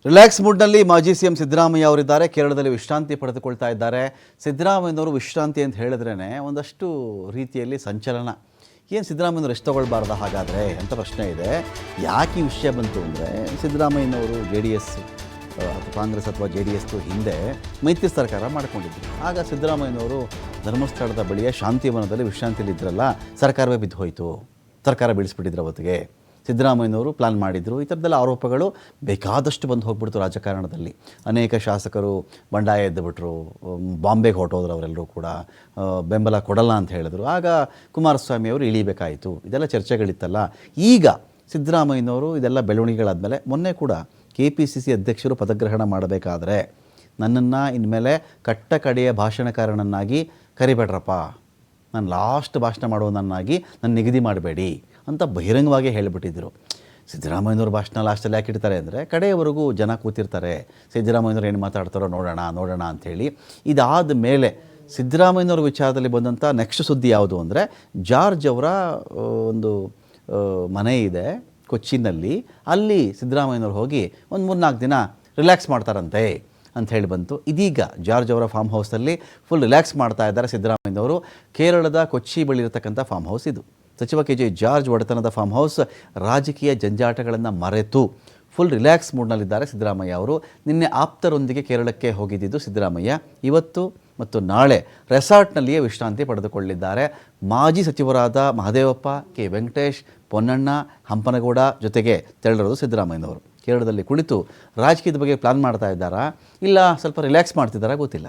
Relax ಮೂಡ್ನಲ್ಲಿ ಮಾಜಿ CM Siddaramaiah ಅವರಿದ್ದಾರೆ. ಕೇರಳದಲ್ಲಿ ವಿಶ್ರಾಂತಿ ಪಡೆದುಕೊಳ್ತಾ ಇದ್ದಾರೆ. ಸಿದ್ದರಾಮಯ್ಯನವರು ವಿಶ್ರಾಂತಿ ಅಂತ ಹೇಳಿದ್ರೇ ಒಂದಷ್ಟು ರೀತಿಯಲ್ಲಿ ಸಂಚಲನ. ಏನು ಸಿದ್ದರಾಮಯ್ಯನವರು ಎಷ್ಟು ತೊಗೊಳ್ಬಾರ್ದು ಹಾಗಾದರೆ ಅಂತ ಪ್ರಶ್ನೆ ಇದೆ. ಯಾಕೆ ಈ ವಿಷಯ ಬಂತು ಅಂದರೆ, ಸಿದ್ದರಾಮಯ್ಯನವರು JDS ಅಥವಾ ಕಾಂಗ್ರೆಸ್ ಅಥವಾ JDS ಹಿಂದೆ ಮೈತ್ರಿ ಸರ್ಕಾರ ಮಾಡಿಕೊಂಡಿದ್ರು. ಆಗ ಸಿದ್ದರಾಮಯ್ಯನವರು ಧರ್ಮಸ್ಥಳದ ಬಳಿಯ ಶಾಂತಿವನದಲ್ಲಿ ವಿಶ್ರಾಂತಿಯಲ್ಲಿದ್ದರಲ್ಲ, ಸರ್ಕಾರವೇ ಬಿದ್ದು ಹೋಯಿತು. ಸರ್ಕಾರ ಬೀಳಿಸ್ಬಿಟ್ಟಿದ್ರು ಅವತ್ತಿಗೆ. ಸಿದ್ದರಾಮಯ್ಯನವರು ಪ್ಲ್ಯಾನ್ ಮಾಡಿದರು. ಈ ಥರದ್ದೆಲ್ಲ ಆರೋಪಗಳು ಬೇಕಾದಷ್ಟು ಬಂದು ಹೋಗ್ಬಿಡ್ತು ರಾಜಕಾರಣದಲ್ಲಿ. ಅನೇಕ ಶಾಸಕರು ಬಂಡಾಯ ಎದ್ದುಬಿಟ್ರು, ಬಾಂಬೆಗೆ ಹೊರಟೋದ್ರು. ಅವರೆಲ್ಲರೂ ಕೂಡ ಬೆಂಬಲ ಕೊಡಲ್ಲ ಅಂತ ಹೇಳಿದ್ರು. ಆಗ ಕುಮಾರಸ್ವಾಮಿ ಅವರು ಇಳಿಬೇಕಾಯಿತು. ಇದೆಲ್ಲ ಚರ್ಚೆಗಳಿತ್ತಲ್ಲ. ಈಗ ಸಿದ್ದರಾಮಯ್ಯನವರು ಇದೆಲ್ಲ ಬೆಳವಣಿಗೆಗಳಾದಮೇಲೆ ಮೊನ್ನೆ ಕೂಡ KPCC ಅಧ್ಯಕ್ಷರು ಪದಗ್ರಹಣ ಮಾಡಬೇಕಾದ್ರೆ ನನ್ನನ್ನು ಇನ್ಮೇಲೆ ಕಟ್ಟ ಕಡೆಯ ಭಾಷಣಕಾರನನ್ನಾಗಿ ಕರಿಬೇಡ್ರಪ್ಪ, ನಾನು ಲಾಸ್ಟ್ ಭಾಷಣ ಮಾಡುವನನ್ನಾಗಿ ನನ್ನ ನಿಗದಿ ಮಾಡಬೇಡಿ ಅಂತ ಬಹಿರಂಗವಾಗಿ ಹೇಳಿಬಿಟ್ಟಿದ್ದರು. ಸಿದ್ದರಾಮಯ್ಯನವ್ರ ಭಾಷಣ ಲಾಸ್ಟಲ್ಲಿ ಯಾಕೆ ಇಡ್ತಾರೆ ಅಂದರೆ, ಕಡೆಯವರೆಗೂ ಜನ ಕೂತಿರ್ತಾರೆ, ಸಿದ್ದರಾಮಯ್ಯನವ್ರು ಏನು ಮಾತಾಡ್ತಾರೋ ನೋಡೋಣ ಅಂಥೇಳಿ. ಇದಾದ ಮೇಲೆ ಸಿದ್ದರಾಮಯ್ಯನವ್ರ ವಿಚಾರದಲ್ಲಿ ಬಂದಂಥ ನೆಕ್ಸ್ಟ್ ಸುದ್ದಿ ಯಾವುದು ಅಂದರೆ, ಜಾರ್ಜ್ ಅವರ ಒಂದು ಮನೆ ಇದೆ ಕೊಚ್ಚಿನಲ್ಲಿ. ಅಲ್ಲಿ ಸಿದ್ದರಾಮಯ್ಯನವ್ರು ಹೋಗಿ ಒಂದು 3-4 ದಿನ ರಿಲ್ಯಾಕ್ಸ್ ಮಾಡ್ತಾರಂತೆ ಅಂತ ಹೇಳಿ ಬಂತು. ಇದೀಗ ಜಾರ್ಜ್ ಅವರ ಫಾರ್ಮ್ ಹೌಸಲ್ಲಿ ಫುಲ್ ರಿಲ್ಯಾಕ್ಸ್ ಮಾಡ್ತಾ ಇದ್ದಾರೆ ಸಿದ್ದರಾಮಯ್ಯನವರು. ಕೇರಳದ ಕೊಚ್ಚಿ ಬಳಿ ಇರತಕ್ಕಂಥ ಫಾರ್ಮ್ ಹೌಸ್ ಇದು. ಸಚಿವ KJ ಜಾರ್ಜ್ ಒಡೆತನದ ಫಾರ್ಮ್ ಹೌಸ್. ರಾಜಕೀಯ ಜಂಜಾಟಗಳನ್ನು ಮರೆತು ಫುಲ್ ರಿಲ್ಯಾಕ್ಸ್ ಮೂಡ್ನಲ್ಲಿದ್ದಾರೆ ಸಿದ್ದರಾಮಯ್ಯ ಅವರು. ನಿನ್ನೆ ಆಪ್ತರೊಂದಿಗೆ ಕೇರಳಕ್ಕೆ ಹೋಗಿದ್ದಿದ್ದು ಸಿದ್ದರಾಮಯ್ಯ. ಇವತ್ತು ಮತ್ತು ನಾಳೆ ರೆಸಾರ್ಟ್ನಲ್ಲಿಯೇ ವಿಶ್ರಾಂತಿ ಪಡೆದುಕೊಳ್ಳಿದ್ದಾರೆ. ಮಾಜಿ ಸಚಿವರಾದ ಮಹದೇವಪ್ಪ, K ವೆಂಕಟೇಶ್, ಪೊನ್ನಣ್ಣ, ಹಂಪನಗೌಡ ಜೊತೆಗೆ ತೆರಳಿರೋದು ಸಿದ್ದರಾಮಯ್ಯನವರು. ಕೇರಳದಲ್ಲಿ ಕುಳಿತು ರಾಜಕೀಯದ ಬಗ್ಗೆ ಪ್ಲಾನ್ ಮಾಡ್ತಾ ಇದ್ದಾರಾ, ಇಲ್ಲ ಸ್ವಲ್ಪ ರಿಲ್ಯಾಕ್ಸ್ ಮಾಡ್ತಿದ್ದಾರಾ ಗೊತ್ತಿಲ್ಲ.